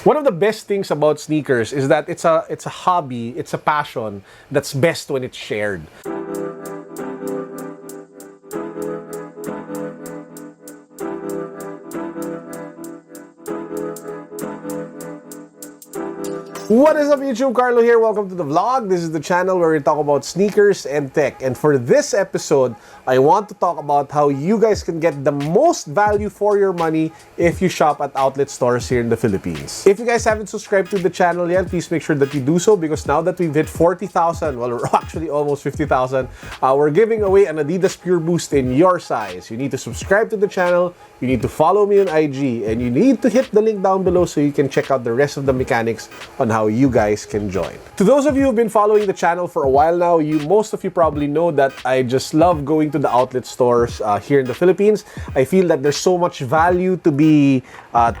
One of the best things about sneakers is that it's a hobby, it's a passion that's best when it's shared. What is up YouTube? Carlo here. Welcome to the vlog. This is the channel where we talk about sneakers and tech. And for this episode, I want to talk about how you guys can get the most value for your money if you shop at outlet stores here in the Philippines. If you guys haven't subscribed to the channel yet, please make sure that you do so, because now that we've hit 40,000, well, we're actually almost 50,000, we're giving away an Adidas Pure Boost in your size. You need to subscribe to the channel, you need to follow me on IG, and you need to hit the link down below so you can check out the rest of the mechanics on how you guys can join. To those of you who've been following the channel for a while now, most of you probably know that I just love going to the outlet stores here in the Philippines. I feel that there's so much value to be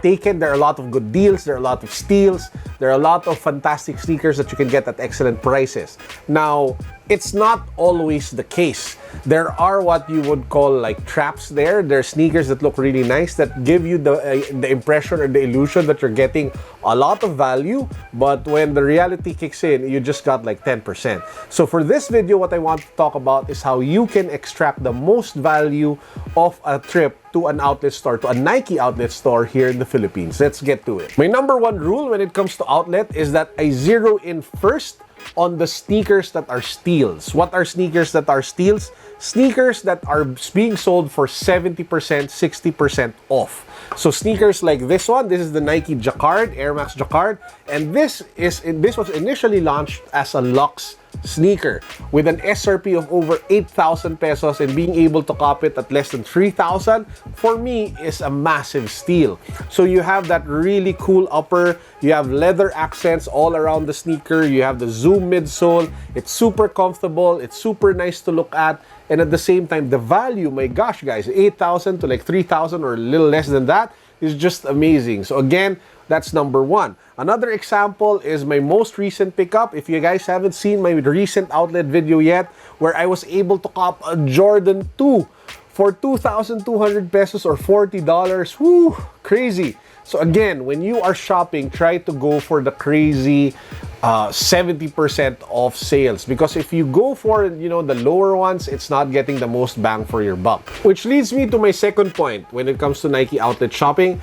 taken. There are a lot of good deals, there are a lot of steals, there are a lot of fantastic sneakers that you can get at excellent prices. Now, it's not always the case. There are what you would call like traps there. There are sneakers that look really nice that give you the impression or the illusion that you're getting a lot of value, but when the reality kicks in, you just got like 10%. So for this video, what I want to talk about is how you can extract the most value of a trip to an outlet store, to a Nike outlet store here in the Philippines. Let's get to it. My number one rule when it comes to outlet is that I zero in first on the sneakers that are steals. What are sneakers that are steals? Sneakers that are being sold for 70%, 60% off. So sneakers like this one, this is the Nike Jacquard, Air Max Jacquard, and this was initially launched as a luxe sneaker with an SRP of over 8,000 pesos, and being able to cop it at less than 3,000 for me is a massive steal. So you have that really cool upper, you have leather accents all around the sneaker, you have the zoom midsole, it's super comfortable, it's super nice to look at, and at the same time the value, my gosh guys, 8,000 to like 3,000 or a little less than that is just amazing. So again, that's number one. Another example is my most recent pickup. If you guys haven't seen my recent outlet video yet, where I was able to cop a Jordan 2 for 2,200 pesos or $40. Woo! Crazy. So again, when you are shopping, try to go for the crazy 70% off sales, because if you go for the lower ones, it's not getting the most bang for your buck. Which leads me to my second point when it comes to Nike outlet shopping.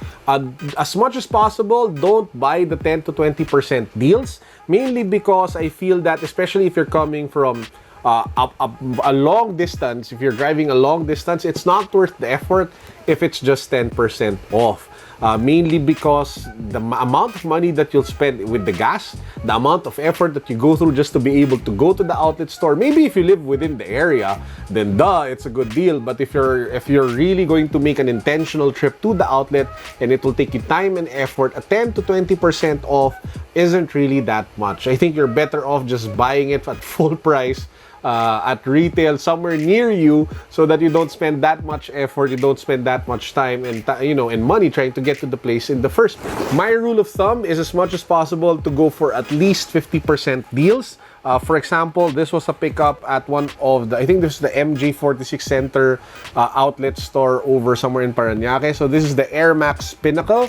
As much as possible, don't buy the 10 to 20% deals, mainly because I feel that, especially if you're coming from a long distance, if you're driving a long distance, it's not worth the effort if it's just 10% off. Mainly because the amount of money that you'll spend with the gas, the amount of effort that you go through just to be able to go to the outlet store. Maybe if you live within the area, then it's a good deal. But if you're really going to make an intentional trip to the outlet and it will take you time and effort, a 10 to 20% off isn't really that much. I think you're better off just buying it at full price at retail somewhere near you, so that you don't spend that much effort, you don't spend that much time and money trying to get to the place in the first place. My rule of thumb is, as much as possible, to go for at least 50% deals. For example, this was a pickup at one of the, I think this is the MJ46 Center outlet store over somewhere in Parañaque. So this is the Air Max Pinnacle.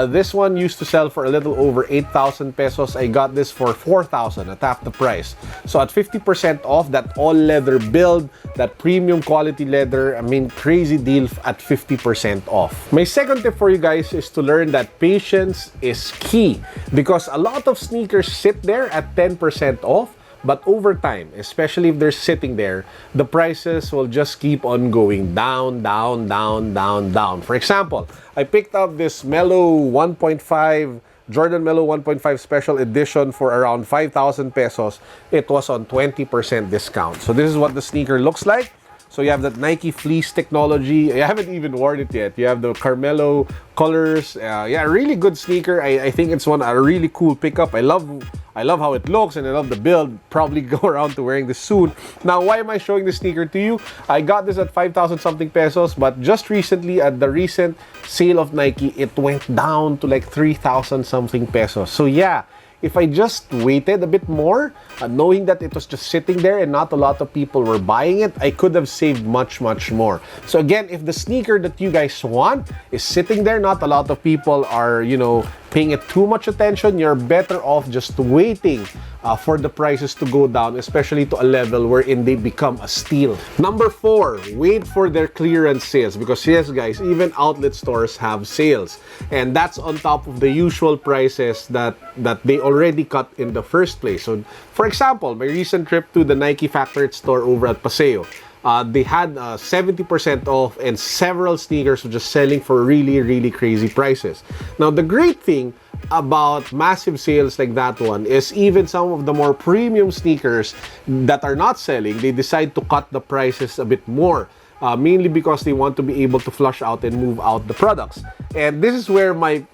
This one used to sell for a little over 8,000 pesos. I got this for 4,000 at half the price. So at 50% off, that all leather build, that premium quality leather, I mean, crazy deal at 50% off. My second tip for you guys is to learn that patience is key, because a lot of sneakers sit there at 10% off, but over time, especially if they're sitting there, the prices will just keep on going down, down, down, down, down. For example, I picked up this Melo 1.5, Jordan Melo 1.5 special edition for around 5,000 pesos. It was on 20% discount. So this is what the sneaker looks like. So you have that Nike fleece technology. I haven't even worn it yet. You have the Carmelo colors. Yeah, really good sneaker. I think it's a really cool pickup. I love how it looks, and I love the build. Probably go around to wearing this soon. Now, why am I showing this sneaker to you? I got this at 5,000 something pesos, but just recently at the recent sale of Nike, it went down to like 3,000 something pesos. So yeah, if I just waited a bit more, knowing that it was just sitting there and not a lot of people were buying it, I could have saved much, much more. So again, if the sneaker that you guys want is sitting there, not a lot of people are, paying it too much attention, you're better off just waiting for the prices to go down, especially to a level wherein they become a steal. Number 4, wait for their clearance sales, because yes guys, even outlet stores have sales, and that's on top of the usual prices that they already cut in the first place. So for example, my recent trip to the Nike Factory store over at Paseo, they had 70% off, and several sneakers were just selling for really crazy prices. Now the great thing about massive sales like that one is even some of the more premium sneakers that are not selling, they decide to cut the prices a bit more. Mainly because they want to be able to flush out and move out the products. And this is where my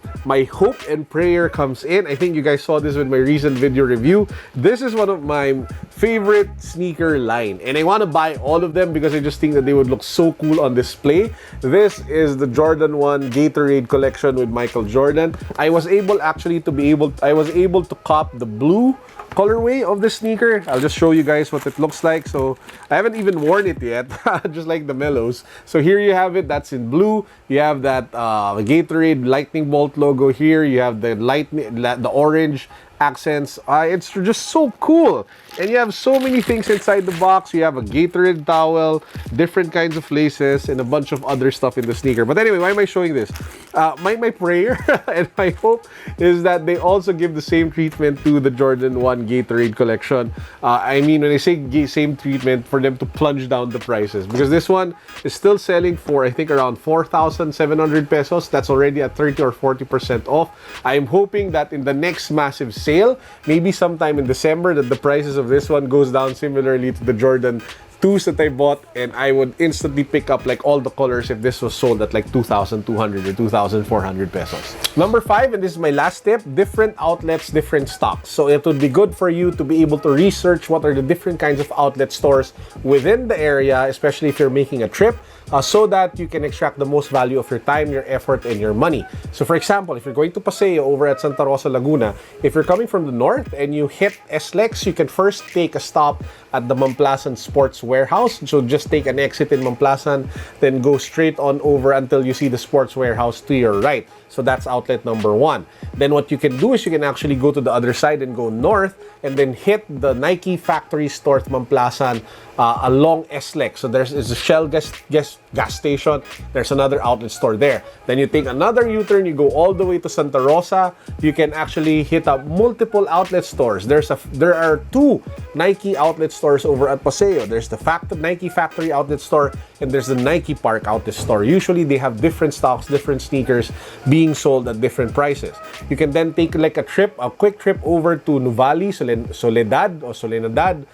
hope and prayer comes in. I think you guys saw this with my recent video review. This is one of my favorite sneaker line, and I want to buy all of them because I just think that they would look so cool on display. This is the Jordan 1 Gatorade collection with Michael Jordan. I was able to cop the blue colorway of the sneaker. I'll just show you guys what it looks like. So I haven't even worn it yet, just like the Mellows. So here you have it. That's in blue. You have that Gatorade lightning bolt logo here. You have the orange accents. It's just so cool, and you have so many things inside the box. You have a Gatorade towel, different kinds of laces, and a bunch of other stuff in the sneaker. But anyway, why am I showing this? My prayer and my hope is that they also give the same treatment to the Jordan 1 Gatorade collection. I mean, when I say same treatment, for them to plunge down the prices, because this one is still selling for, I think, around 4,700 pesos. That's already at 30 or 40% off. I'm hoping that in the next massive sale, maybe sometime in December, that the prices of this one goes down similarly to the Jordan 2s that I bought, and I would instantly pick up like all the colors if this was sold at like 2,200 or 2,400 pesos. Number 5, and this is my last tip, different outlets, different stocks. So it would be good for you to be able to research what are the different kinds of outlet stores within the area, especially if you're making a trip, so that you can extract the most value of your time, your effort, and your money. So for example, if you're going to Paseo over at Santa Rosa, Laguna, if you're coming from the north and you hit SLEX, you can first take a stop at the Mamplasan Sports Warehouse. So just take an exit in Mamplasan, then go straight on over until you see the Sports Warehouse to your right. So that's outlet number 1. Then what you can do is you can actually go to the other side and go north, and then hit the Nike Factory Store at Mamplasan along SLEX. So there's a Shell gas station. There's another outlet store there. Then you take another U-turn, you go all the way to Santa Rosa. You can actually hit up multiple outlet stores. There are 2 Nike outlet stores over at Paseo. There's the Nike Factory outlet store, and there's the Nike Park outlet store. Usually they have different stocks, different sneakers being sold at different prices. You can then take like a quick trip over to Nuvali, Soledad or Soledad.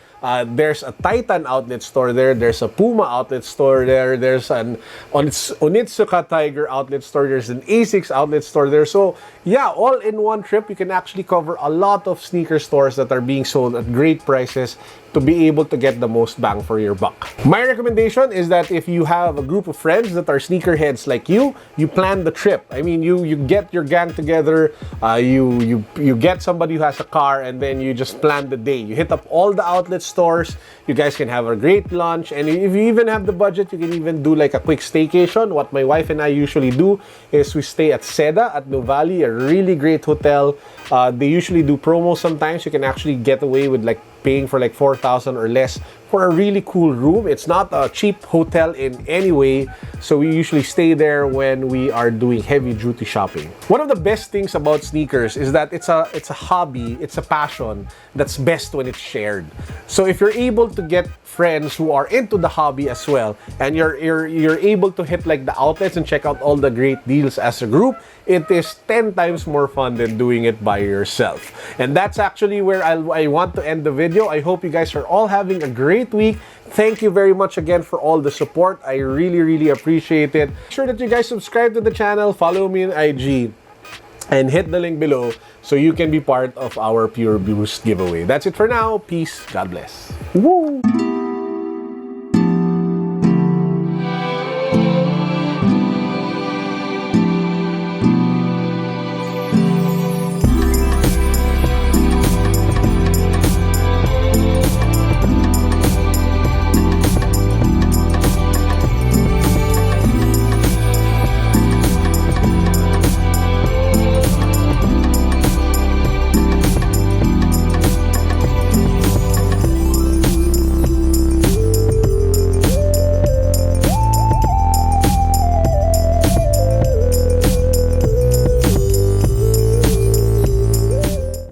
There's a Titan outlet store there. There's a Puma outlet store there. There's an Onitsuka Tiger outlet store. There's an Asics outlet store there. So yeah, all in one trip, you can actually cover a lot of sneaker stores that are being sold at great prices to be able to get the most bang for your buck. My recommendation is that if you have a group of friends that are sneakerheads like you plan the trip. I mean, you get your gang together, you get somebody who has a car, and then you just plan the day. You hit up all the outlet stores. You guys can have a great lunch, and if you even have the budget, you can even do like a quick staycation. What my wife and I usually do is we stay at Seda at Nuvali, a really great hotel. They usually do promos sometimes. You can actually get away with like paying for like 4,000 or less for a really cool room. It's not a cheap hotel in any way, so we usually stay there when we are doing heavy duty shopping. One of the best things about sneakers is that it's a hobby, it's a passion that's best when it's shared. So if you're able to get friends who are into the hobby as well, and you're able to hit like the outlets and check out all the great deals as a group, it is 10 times more fun than doing it by yourself. And that's actually where I want to end the video. I hope you guys are all having a great week. Thank you very much again for all the support. I really appreciate it. Make sure that you guys subscribe to the channel, follow me on IG, and hit the link below so you can be part of our Pure Boost giveaway. That's it for now. Peace. God bless. Woo!